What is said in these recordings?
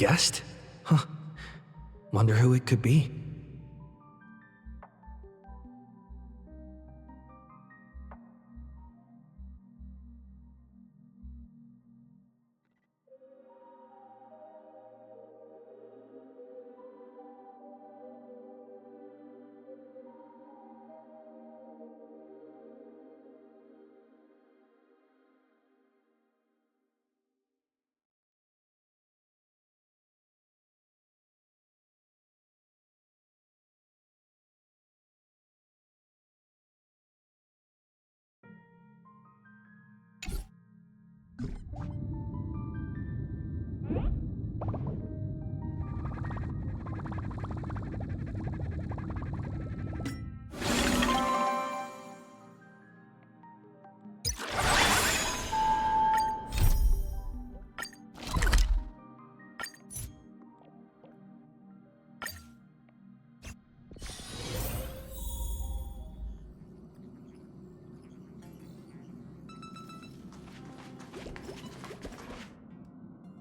guest? Huh. Wonder who it could be.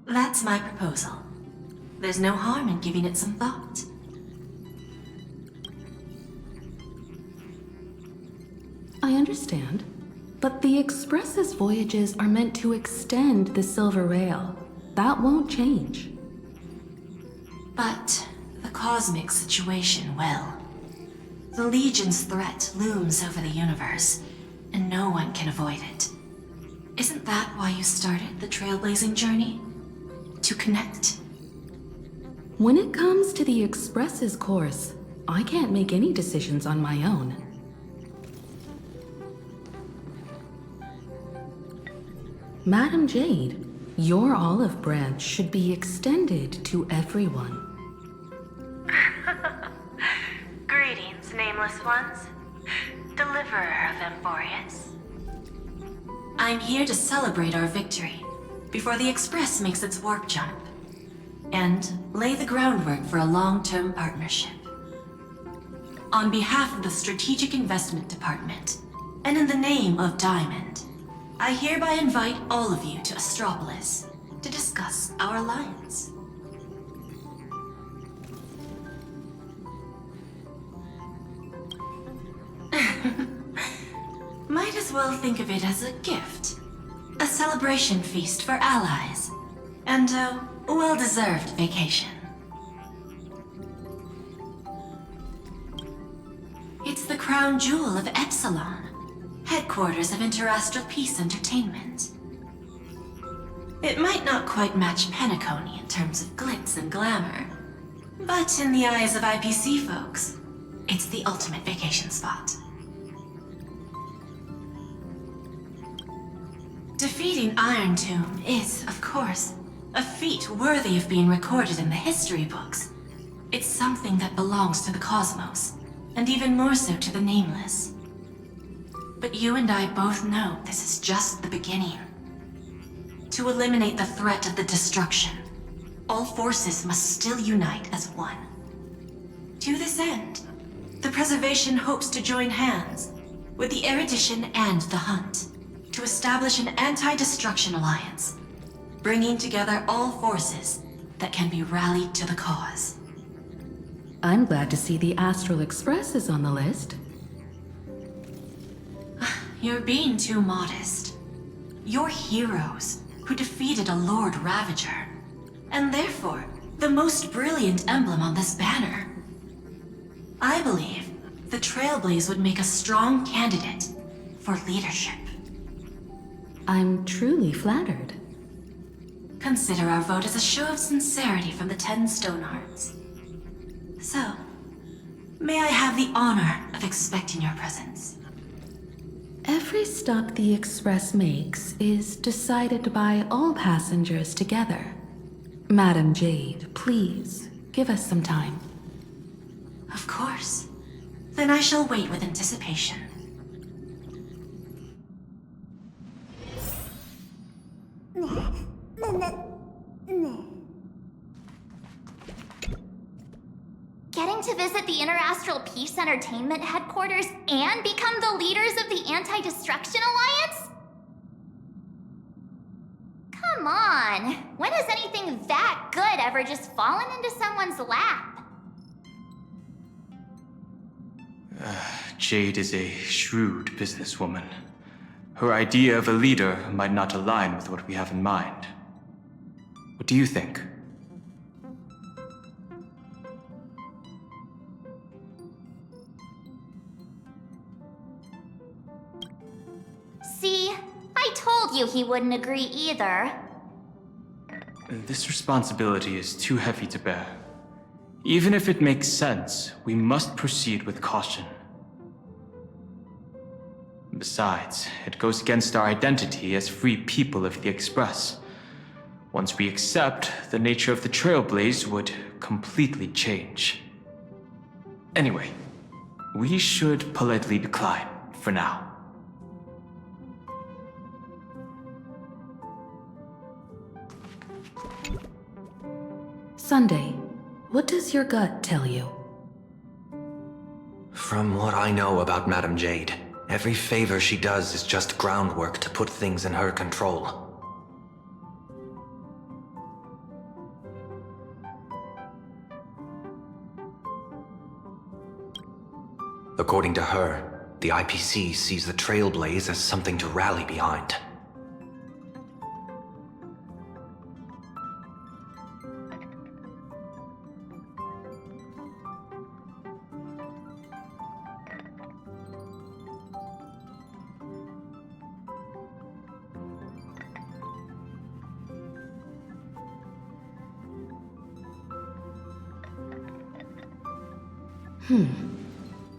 That's my proposal. There's no harm in giving it some thought. I understand, but the Express's voyages are meant to extend the Silver Rail. That won't change. But the cosmic situation will. The Legion's threat looms over the universe, and no one can avoid it. Isn't that why you started the trailblazing journey? To connect? When it comes to the Express's course, I can't make any decisions on my own. Madam Jade, your olive branch should be extended to everyone. Greetings, nameless ones. Deliverer of Emphorius. I'm here to celebrate our victory before the Express makes its warp jump, and lay the groundwork for a long-term partnership. On behalf of the Strategic Investment Department, and in the name of Diamond, I hereby invite all of you to Astropolis to discuss our alliance. Might as well think of it as a gift. A celebration feast for allies, and a well-deserved vacation. It's the crown jewel of Epsilon, headquarters of Interastral Peace Entertainment. It might not quite match Penacony in terms of glitz and glamour, but in the eyes of IPC folks, it's the ultimate vacation spot. Defeating Iron Tomb is, of course, a feat worthy of being recorded in the history books. It's something that belongs to the cosmos, and even more so to the Nameless. But you and I both know this is just the beginning. To eliminate the threat of the destruction, all forces must still unite as one. To this end, the Preservation hopes to join hands with the Erudition and the Hunt to establish an anti-destruction alliance, bringing together all forces that can be rallied to the cause. I'm glad to see the Astral Express is on the list. You're being too modest. You're heroes who defeated a Lord Ravager, and therefore the most brilliant emblem on this banner. I believe the Trailblaze would make a strong candidate for leadership. I'm truly flattered. Consider our vote as a show of sincerity from the 10 Stonehearts. So, may I have the honor of expecting your presence? Every stop the Express makes is decided by all passengers together. Madam Jade, please, give us some time. Of course. Then I shall wait with anticipation. Getting to visit the Interastral Peace Entertainment headquarters and become the leaders of the Anti-Destruction Alliance? Come on! When has anything that good ever just fallen into someone's lap? Jade is a shrewd businesswoman. Her idea of a leader might not align with what we have in mind. What do you think? See? I told you he wouldn't agree either. This responsibility is too heavy to bear. Even if it makes sense, we must proceed with caution. Besides, it goes against our identity as free people of the Express. Once we accept, the nature of the Trailblaze would completely change. Anyway, we should politely decline for now. Sunday, what does your gut tell you? From what I know about Madame Jade, every favor she does is just groundwork to put things in her control. According to her, the IPC sees the Trailblaze as something to rally behind.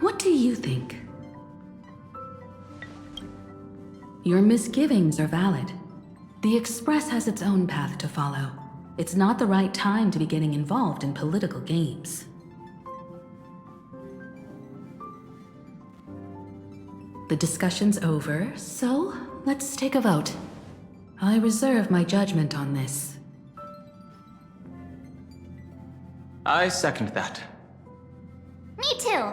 What do you think? Your misgivings are valid. The Express has its own path to follow. It's not the right time to be getting involved in political games. The discussion's over, so let's take a vote. I reserve my judgment on this. I second that. Me too.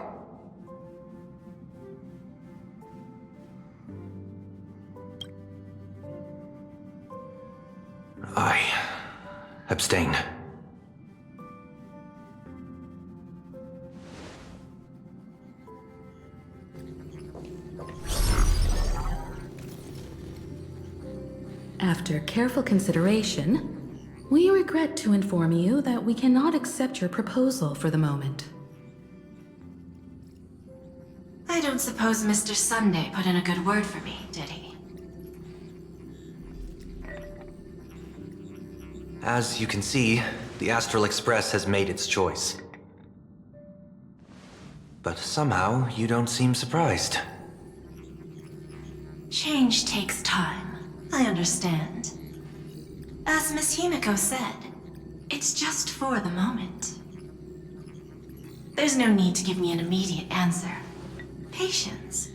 I abstain. After careful consideration, we regret to inform you that we cannot accept your proposal for the moment. I don't suppose Mr. Sunday put in a good word for me, did he? As you can see, the Astral Express has made its choice. But somehow, you don't seem surprised. Change takes time. I understand. As Miss Himiko said, it's just for the moment. There's no need to give me an immediate answer. Patience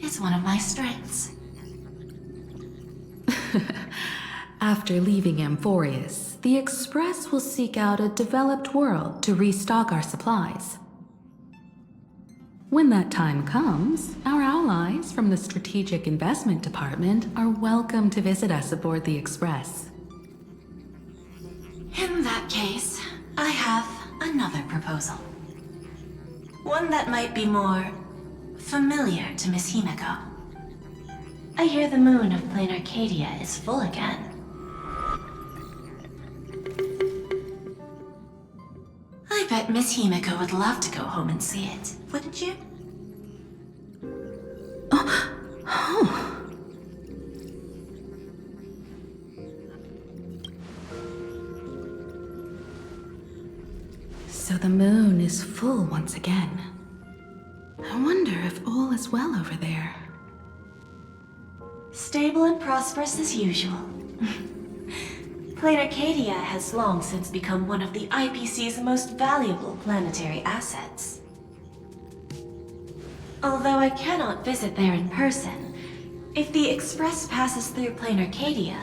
is one of my strengths. After leaving Amphorius, the Express will seek out a developed world to restock our supplies. When that time comes, our allies from the Strategic Investment Department are welcome to visit us aboard the Express. In that case, I have another proposal. One that might be more familiar to Miss Himiko. I hear the moon of Planarcadia is full again. I bet Miss Himiko would love to go home and see it, wouldn't you? So the moon is full once again. I wonder if all is well over there. Stable and prosperous as usual. Planarcadia has long since become one of the IPC's most valuable planetary assets. Although I cannot visit there in person, if the Express passes through Planarcadia,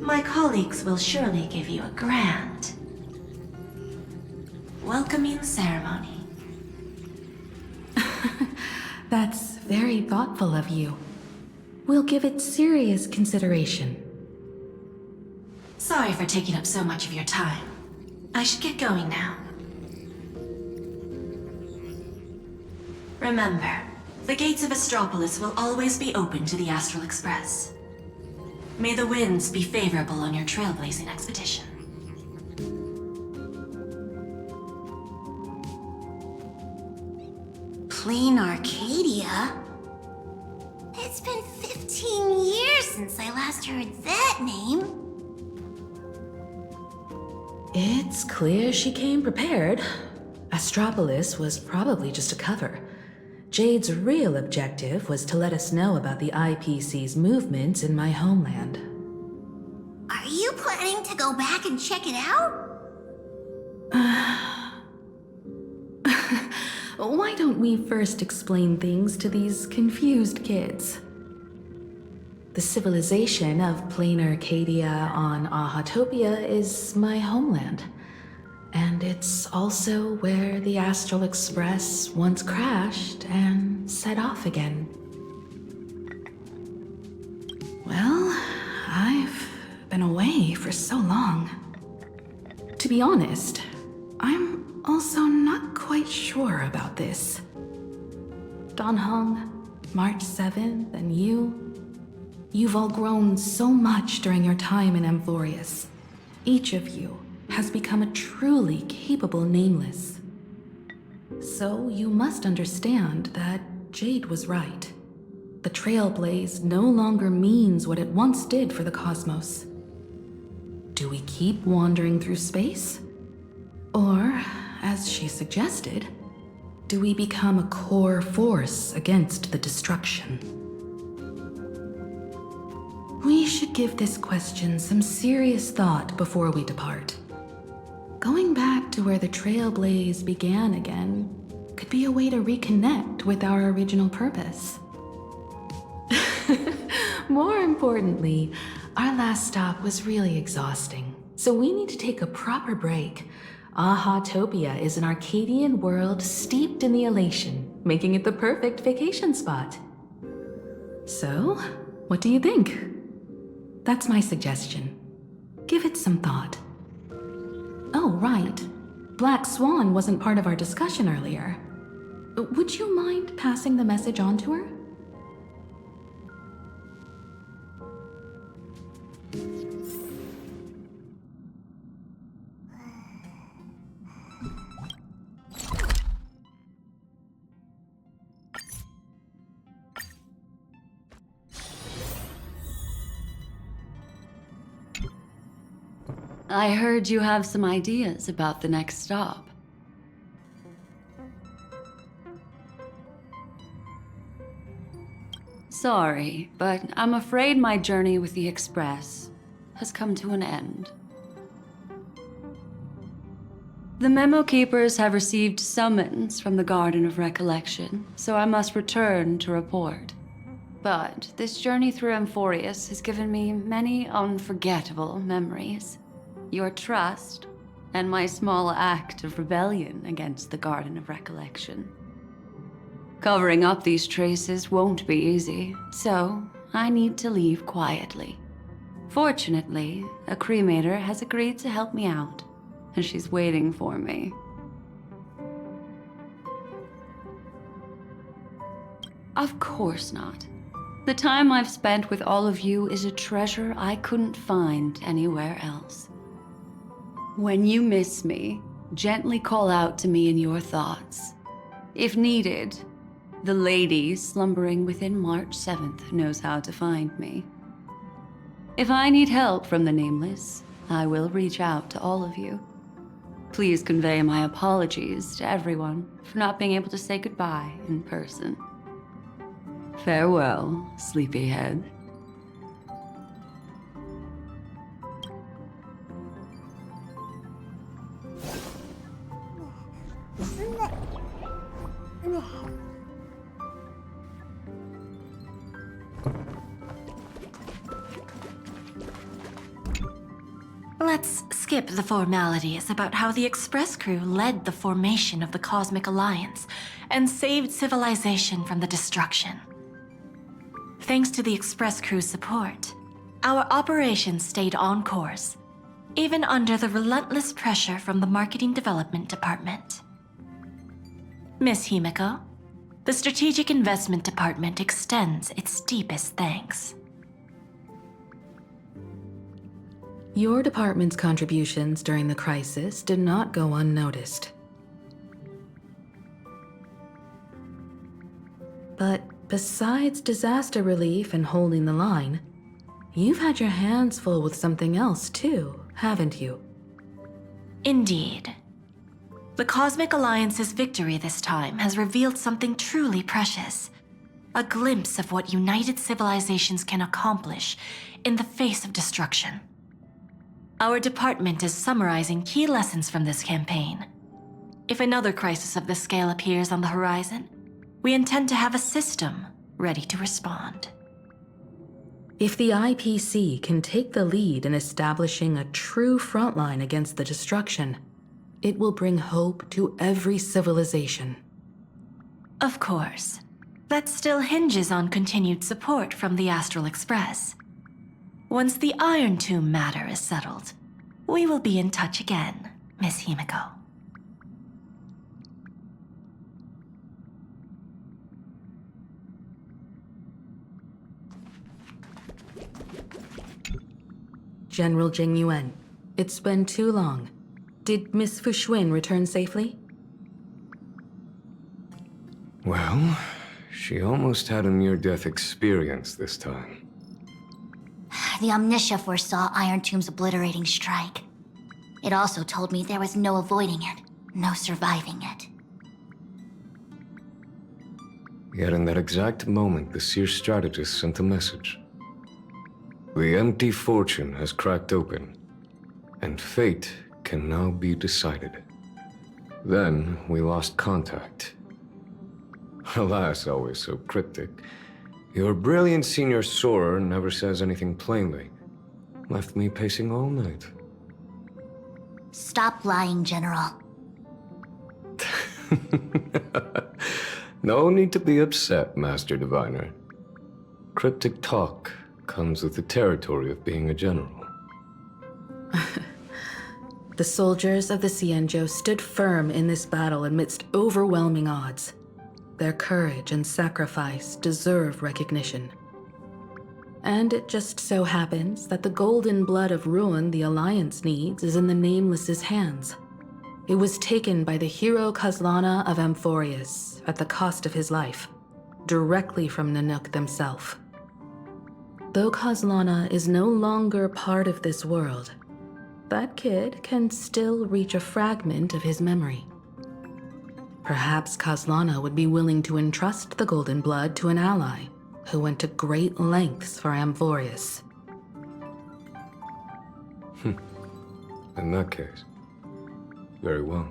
my colleagues will surely give you a grand welcoming ceremony. That's very thoughtful of you. We'll give it serious consideration. Sorry for taking up so much of your time. I should get going now. Remember, the gates of Astropolis will always be open to the Astral Express. May the winds be favorable on your trailblazing expedition. Planarcadia? It's been 15 years since I last heard that name. It's clear she came prepared. Astropolis was probably just a cover. Jade's real objective was to let us know about the IPC's movements in my homeland. Are you planning to go back and check it out? Why don't we first explain things to these confused kids? The civilization of Planarcadia on Ahatopia is my homeland. And it's also where the Astral Express once crashed and set off again. Well, I've been away for so long. To be honest, I'm also not quite sure about this. Dan Heng, March 7th, and you've all grown so much during your time in Amphorius. Each of you has become a truly capable Nameless. So you must understand that Jade was right. The Trailblaze no longer means what it once did for the cosmos. Do we keep wandering through space? Or, as she suggested, do we become a core force against the destruction? We should give this question some serious thought before we depart. Going back to where the Trailblaze began again could be a way to reconnect with our original purpose. More importantly, our last stop was really exhausting, so we need to take a proper break. Ahatopia is an Arcadian world steeped in the elation, making it the perfect vacation spot. So, what do you think? That's my suggestion. Give it some thought. Oh, right. Black Swan wasn't part of our discussion earlier. Would you mind passing the message on to her? I heard you have some ideas about the next stop. Sorry, but I'm afraid my journey with the Express has come to an end. The Memo Keepers have received summons from the Garden of Recollection, so I must return to report. But this journey through Amphorius has given me many unforgettable memories. Your trust, and my small act of rebellion against the Garden of Recollection. Covering up these traces won't be easy, so I need to leave quietly. Fortunately, a cremator has agreed to help me out, and she's waiting for me. Of course not. The time I've spent with all of you is a treasure I couldn't find anywhere else. When you miss me, gently call out to me in your thoughts. If needed, the lady slumbering within March 7th knows how to find me. If I need help from the Nameless, I will reach out to all of you. Please convey my apologies to everyone for not being able to say goodbye in person. Farewell, sleepyhead. Let's skip the formalities about how the Express crew led the formation of the Cosmic Alliance and saved civilization from the destruction. Thanks to the Express crew's support, our operations stayed on course, even under the relentless pressure from the Marketing Development Department. Miss Himiko, the Strategic Investment Department extends its deepest thanks. Your department's contributions during the crisis did not go unnoticed. But besides disaster relief and holding the line, you've had your hands full with something else too, haven't you? Indeed. The Cosmic Alliance's victory this time has revealed something truly precious. A glimpse of what united civilizations can accomplish in the face of destruction. Our department is summarizing key lessons from this campaign. If another crisis of this scale appears on the horizon, we intend to have a system ready to respond. If the IPC can take the lead in establishing a true frontline against the destruction, it will bring hope to every civilization. Of course. That still hinges on continued support from the Astral Express. Once the Iron Tomb matter is settled, we will be in touch again, Miss Himiko. General Jing Yuan, it's been too long. Did Miss Fuxuan return safely? Well, she almost had a near-death experience this time. The Omniscia foresaw Iron Tomb's obliterating strike. It also told me there was no avoiding it, no surviving it. Yet in that exact moment, the Seer strategist sent a message. The empty fortune has cracked open, and fate can now be decided. Then we lost contact. Alas, always so cryptic. Your brilliant senior soarer never says anything plainly. Left me pacing all night. Stop lying, General. No need to be upset, Master Diviner. Cryptic talk comes with the territory of being a general. The soldiers of the Cienjo stood firm in this battle amidst overwhelming odds. Their courage and sacrifice deserve recognition. And it just so happens that the golden blood of ruin the Alliance needs is in the Nameless's hands. It was taken by the hero Kazlana of Amphorius at the cost of his life, directly from Nanook themselves. Though Kazlana is no longer part of this world, that kid can still reach a fragment of his memory. Perhaps Kazlana would be willing to entrust the golden blood to an ally who went to great lengths for Amphorius. In that case, very well.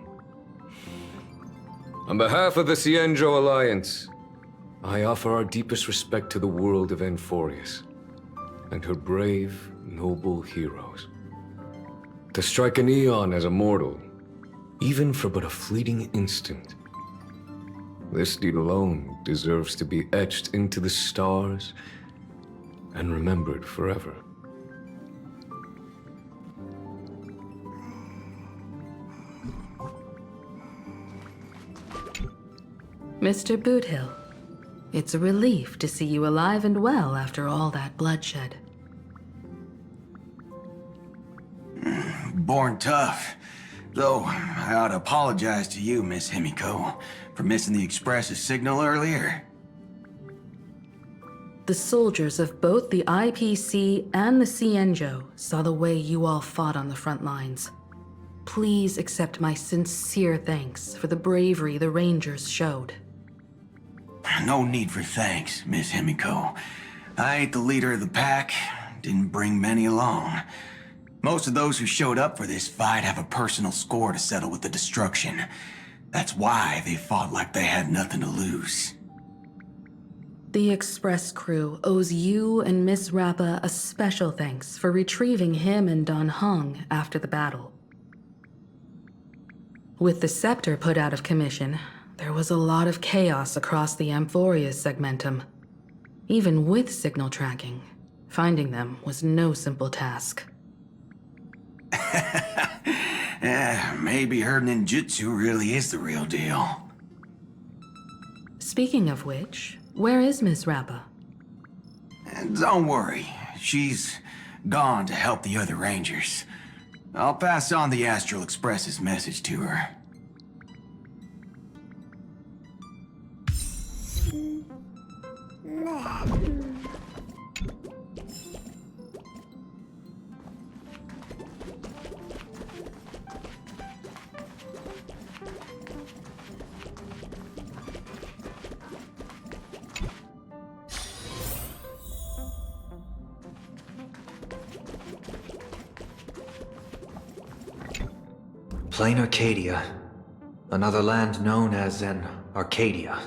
On behalf of the Cienjo Alliance, I offer our deepest respect to the world of Amphorius and her brave, noble heroes. To strike an eon as a mortal, even for but a fleeting instant, this deed alone deserves to be etched into the stars and remembered forever. Mr. Boothill, it's a relief to see you alive and well after all that bloodshed. Born tough. Though, I ought to apologize to you, Miss Himiko, for missing the Express's signal earlier. The soldiers of both the IPC and the Cienjo saw the way you all fought on the front lines. Please accept my sincere thanks for the bravery the Rangers showed. No need for thanks, Miss Himiko. I ain't the leader of the pack, didn't bring many along. Most of those who showed up for this fight have a personal score to settle with the destruction. That's why they fought like they had nothing to lose. The Express crew owes you and Miss Rappa a special thanks for retrieving him and Don Hung after the battle. With the scepter put out of commission, there was a lot of chaos across the Amphorius segmentum. Even with signal tracking, finding them was no simple task. Maybe her ninjutsu really is the real deal. Speaking of which, where is Miss Rappa? Don't worry, she's gone to help the other rangers. I'll pass on the Astral Express's message to her. Planarcadia. Another land known as an Arcadia.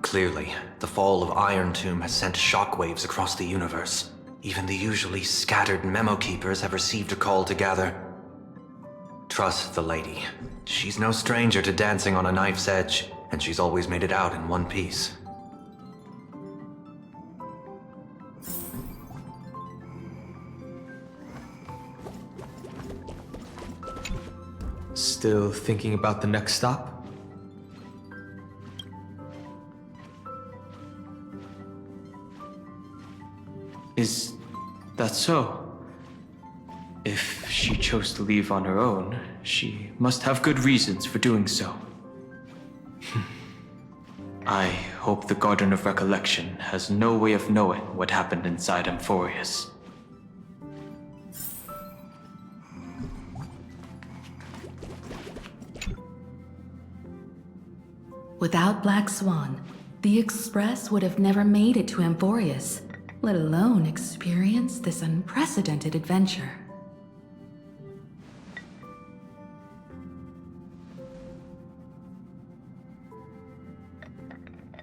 Clearly, the fall of Iron Tomb has sent shockwaves across the universe. Even the usually scattered memo keepers have received a call to gather. Trust the lady. She's no stranger to dancing on a knife's edge, and she's always made it out in one piece. Still thinking about the next stop? Is that so? If she chose to leave on her own, she must have good reasons for doing so. I hope the Garden of Recollection has no way of knowing what happened inside Amphorius. Without Black Swan, the Express would have never made it to Amphorius, let alone experience this unprecedented adventure.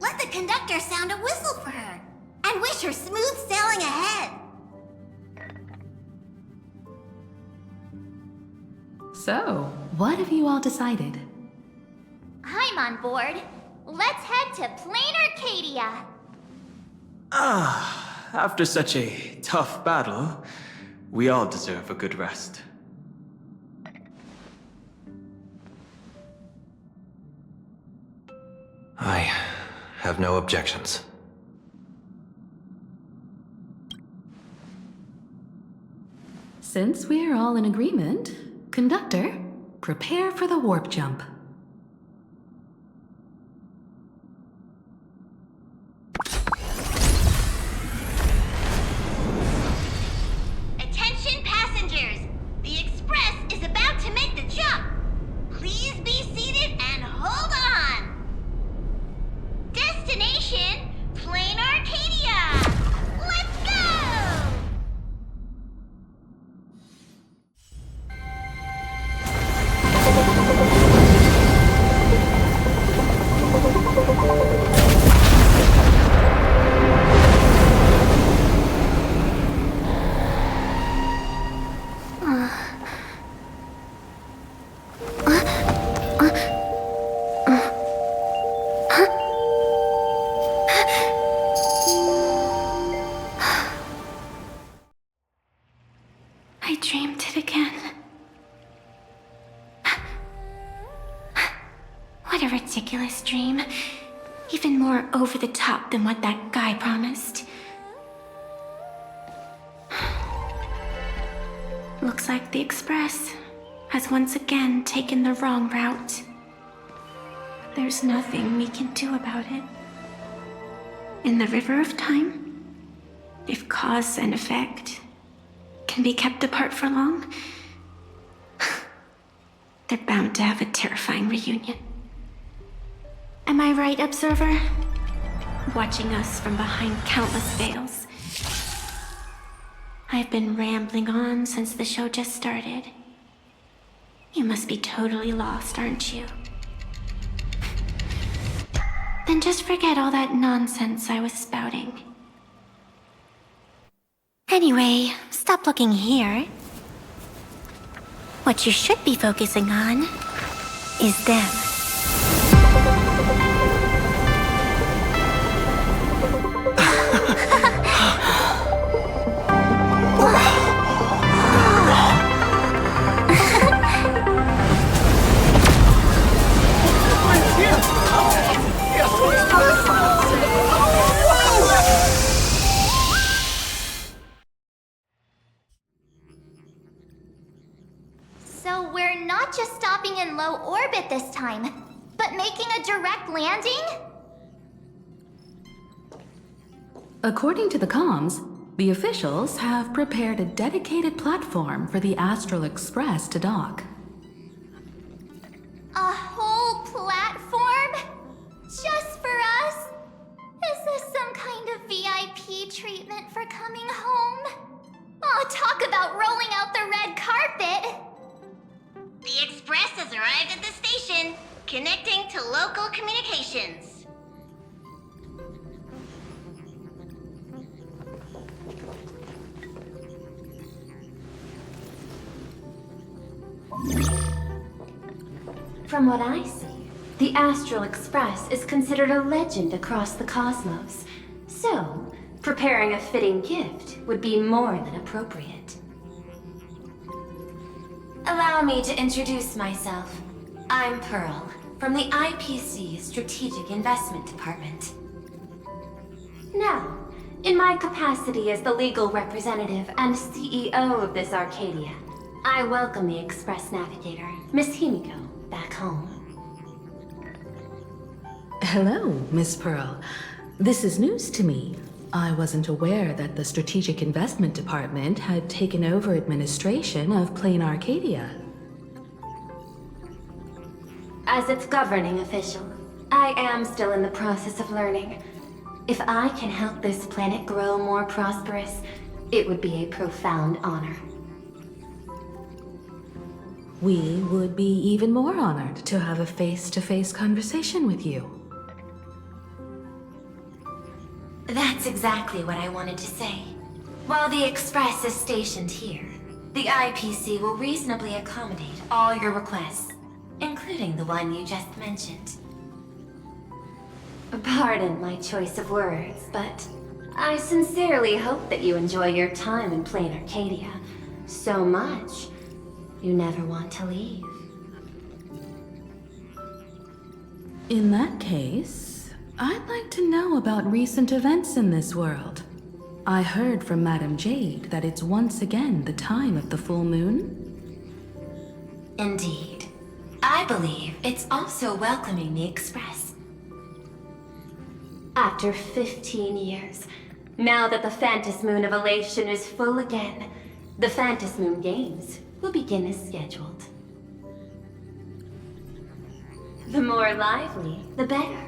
Let the conductor sound a whistle for her, and wish her smooth sailing ahead. So, what have you all decided? I'm on board. Let's head to Planarcadia. After such a tough battle, we all deserve a good rest. I have no objections. Since we're all in agreement, Conductor, prepare for the warp jump. Attention passengers! The Express is about to make the jump! Please be seated and hold on! Destination, Planarcadia! Let's go! I dreamed it again. What a ridiculous dream. Even more over the top than what that guy promised. Looks like the Express has once again taken the wrong route. There's nothing we can do about it. In the River of Time, if cause and effect can be kept apart for long, they're bound to have a terrifying reunion. Am I right, Observer? watching us from behind countless veils. I've been rambling on since the show just started. You must be totally lost, aren't you? Then just forget all that nonsense I was spouting. Anyway, stop looking here. What you should be focusing on is them. So we're not just stopping in low orbit this time, but making a direct landing? According to the comms, the officials have prepared a dedicated platform for the Astral Express to dock. A whole platform? Just for us? Is this some kind of VIP treatment for coming home? Oh, talk about rolling out the red carpet! The Express has arrived at the station, connecting to local communications. From what I see, the Astral Express is considered a legend across the cosmos. So, preparing a fitting gift would be more than appropriate. Allow me to introduce myself. I'm Pearl, from the IPC Strategic Investment Department. Now, in my capacity as the legal representative and CEO of this Arcadia, I welcome the Express Navigator, Miss Himiko, back home. Hello, Miss Pearl. This is news to me. I wasn't aware that the Strategic Investment Department had taken over administration of Planarcadia. As its governing official, I am still in the process of learning. If I can help this planet grow more prosperous, it would be a profound honor. We would be even more honored to have a face-to-face conversation with you. That's exactly what I wanted to say. While the Express is stationed here, the IPC will reasonably accommodate all your requests, including the one you just mentioned. Pardon my choice of words, but I sincerely hope that you enjoy your time in Planarcadia so much you never want to leave. In that case, I'd like to know about recent events in this world. I heard from Madame Jade that it's once again the time of the full moon. Indeed. I believe it's also welcoming the Express. After 15 years, now that the Phantas Moon of Elation is full again, the Phantas Moon Games will begin as scheduled. The more lively, the better.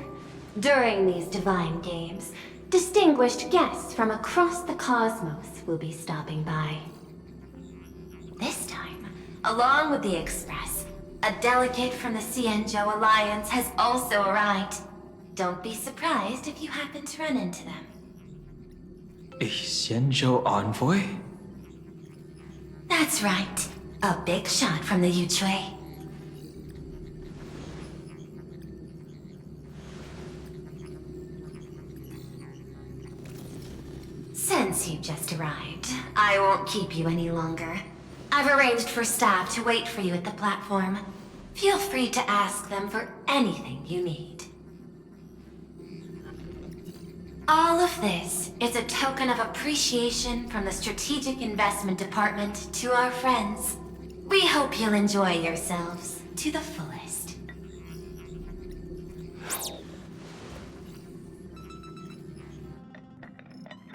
During these divine games, distinguished guests from across the cosmos will be stopping by. This time, along with the Express, a delegate from the Xianzhou Alliance has also arrived. Don't be surprised if you happen to run into them. A Xianzhou envoy? That's right. A big shot from the Yuchui. Since you just arrived, I won't keep you any longer. I've arranged for staff to wait for you at the platform. Feel free to ask them for anything you need. All of this is a token of appreciation from the Strategic Investment Department to our friends. We hope you'll enjoy yourselves to the fullest.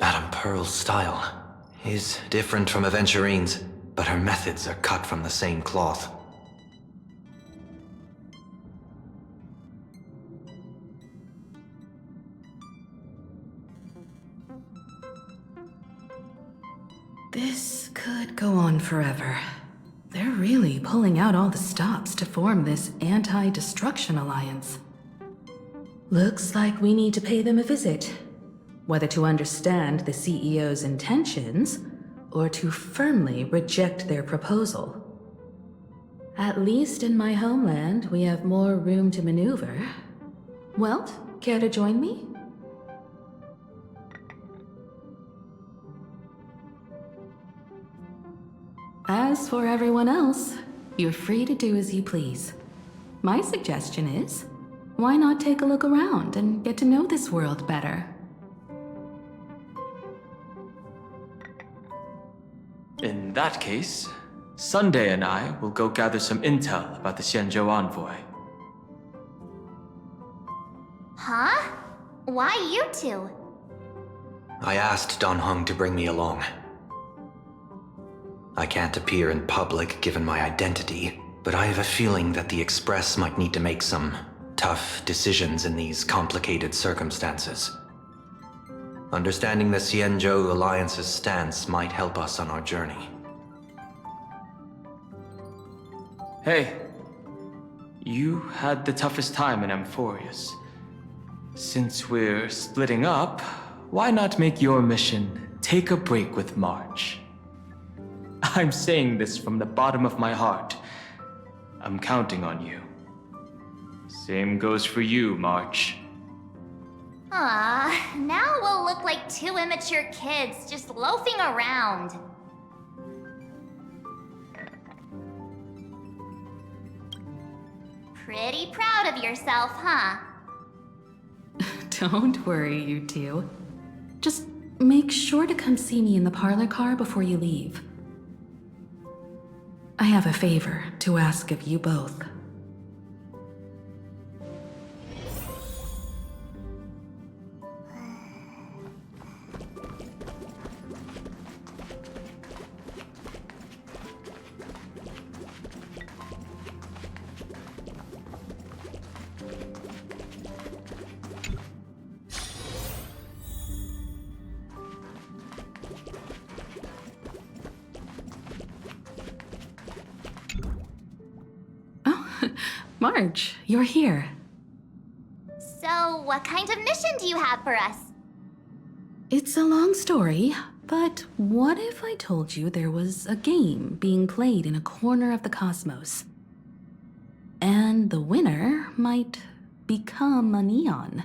Madame Pearl's style is different from Aventurine's, but her methods are cut from the same cloth. go on forever. They're really pulling out all the stops to form this anti-destruction alliance. Looks like we need to pay them a visit. Whether to understand the CEO's intentions, or to firmly reject their proposal. At least in my homeland, we have more room to maneuver. Welt, care to join me? As for everyone else, you're free to do as you please. My suggestion is, why not take a look around and get to know this world better? In that case, Sunday and I will go gather some intel about the Xianzhou envoy. Huh? Why you two? I asked Don Hung to bring me along. I can't appear in public given my identity, but I have a feeling that the Express might need to make some tough decisions in these complicated circumstances. Understanding the Xianzhou Alliance's stance might help us on our journey. Hey, you had the toughest time in Amphorius. Since we're splitting up, why not make your mission take a break with March? I'm saying this from the bottom of my heart. I'm counting on you. Same goes for you, March. Now we'll look like two immature kids just loafing around. Pretty proud of yourself, huh? Don't worry, you two. Just make sure to come see me in the parlor car before you leave. I have a favor to ask of you both. Marge, you're here. So, what kind of mission do you have for us? It's a long story, but what if I told you there was a game being played in a corner of the cosmos? And the winner might become an Eon.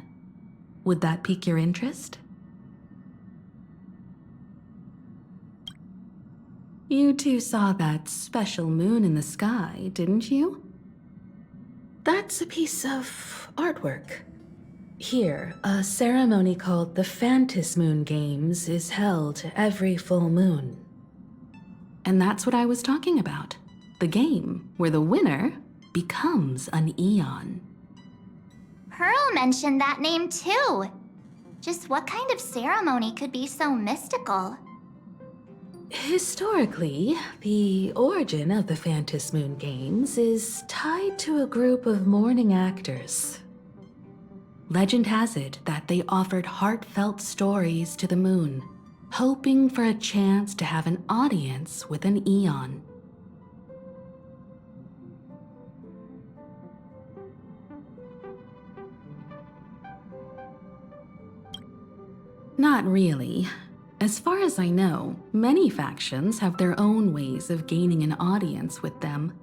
Would that pique your interest? You two saw that special moon in the sky, didn't you? That's a piece of artwork. Here, a ceremony called the Phantom Moon Games is held every full moon. And that's what I was talking about. The game where the winner becomes an Eon. Pearl mentioned that name too. Just what kind of ceremony could be so mystical? Historically, the origin of the Phantom Moon Games is tied to a group of mourning actors. Legend has it that they offered heartfelt stories to the moon, hoping for a chance to have an audience with an Eon. Not really. As far as I know, many factions have their own ways of gaining an audience with them.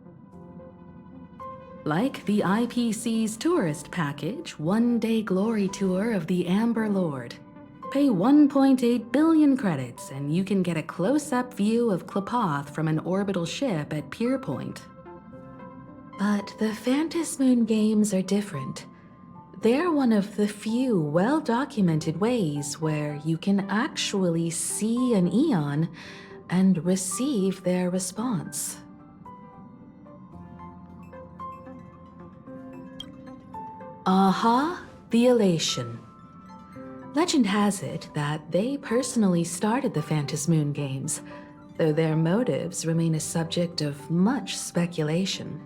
Like the IPC's tourist package, one-day glory tour of the Amber Lord. Pay 1.8 billion credits and you can get a close-up view of Klapoth from an orbital ship at Pier Point. But the Phantom Moon Games are different. They're one of the few well-documented ways where you can actually see an Eon and receive their response. Aha, the Elation. Legend has it that they personally started the Phantom Moon Games, though their motives remain a subject of much speculation.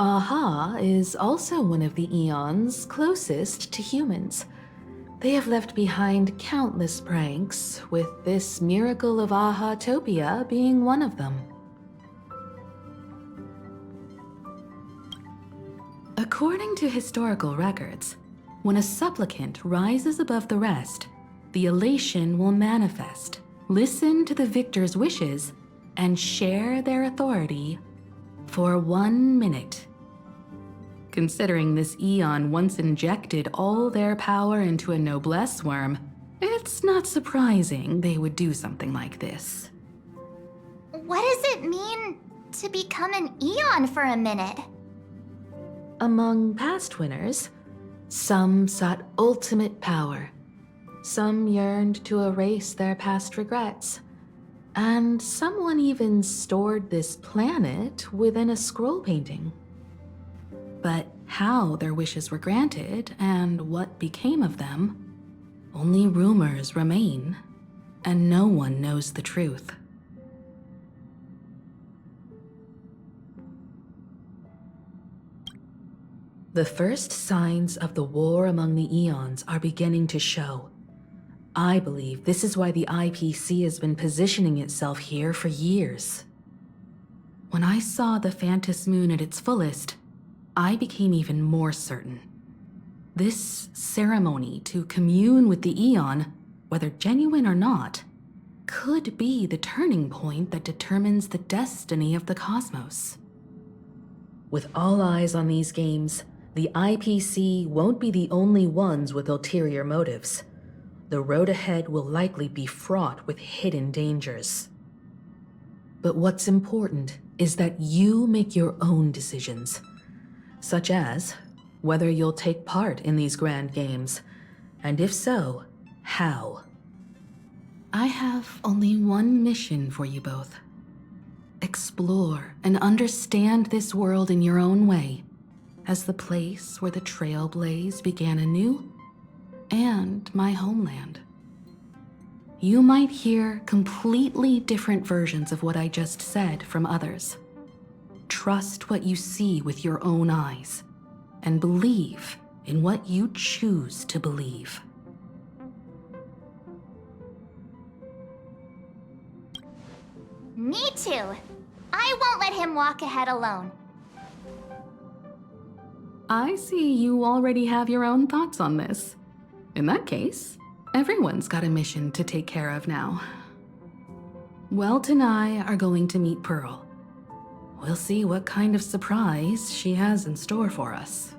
Aha is also one of the Eons closest to humans. They have left behind countless pranks, with this miracle of Aha-topia being one of them. According to historical records, when a supplicant rises above the rest, the elation will manifest, listen to the victor's wishes, and share their authority for 1 minute. Considering this Eon once injected all their power into a noblesse worm, it's not surprising they would do something like this. What does it mean to become an Eon for a minute? Among past winners, some sought ultimate power, some yearned to erase their past regrets, and someone even stored this planet within a scroll painting. But how their wishes were granted and what became of them, only rumors remain, and no one knows the truth. The first signs of the war among the Eons are beginning to show. I believe this is why the IPC has been positioning itself here for years. When I saw the Phantos Moon at its fullest, I became even more certain. This ceremony to commune with the Eon, whether genuine or not, could be the turning point that determines the destiny of the cosmos. With all eyes on these games, the IPC won't be the only ones with ulterior motives. The road ahead will likely be fraught with hidden dangers. But what's important is that you make your own decisions, such as whether you'll take part in these grand games, and if so, how. I have only one mission for you both. Explore and understand this world in your own way, as the place where the Trailblaze began anew, and my homeland. You might hear completely different versions of what I just said from others. Trust what you see with your own eyes, and believe in what you choose to believe. Me too. I won't let him walk ahead alone. I see you already have your own thoughts on this. In that case, everyone's got a mission to take care of now. Welt and I are going to meet Pearl. We'll see what kind of surprise she has in store for us.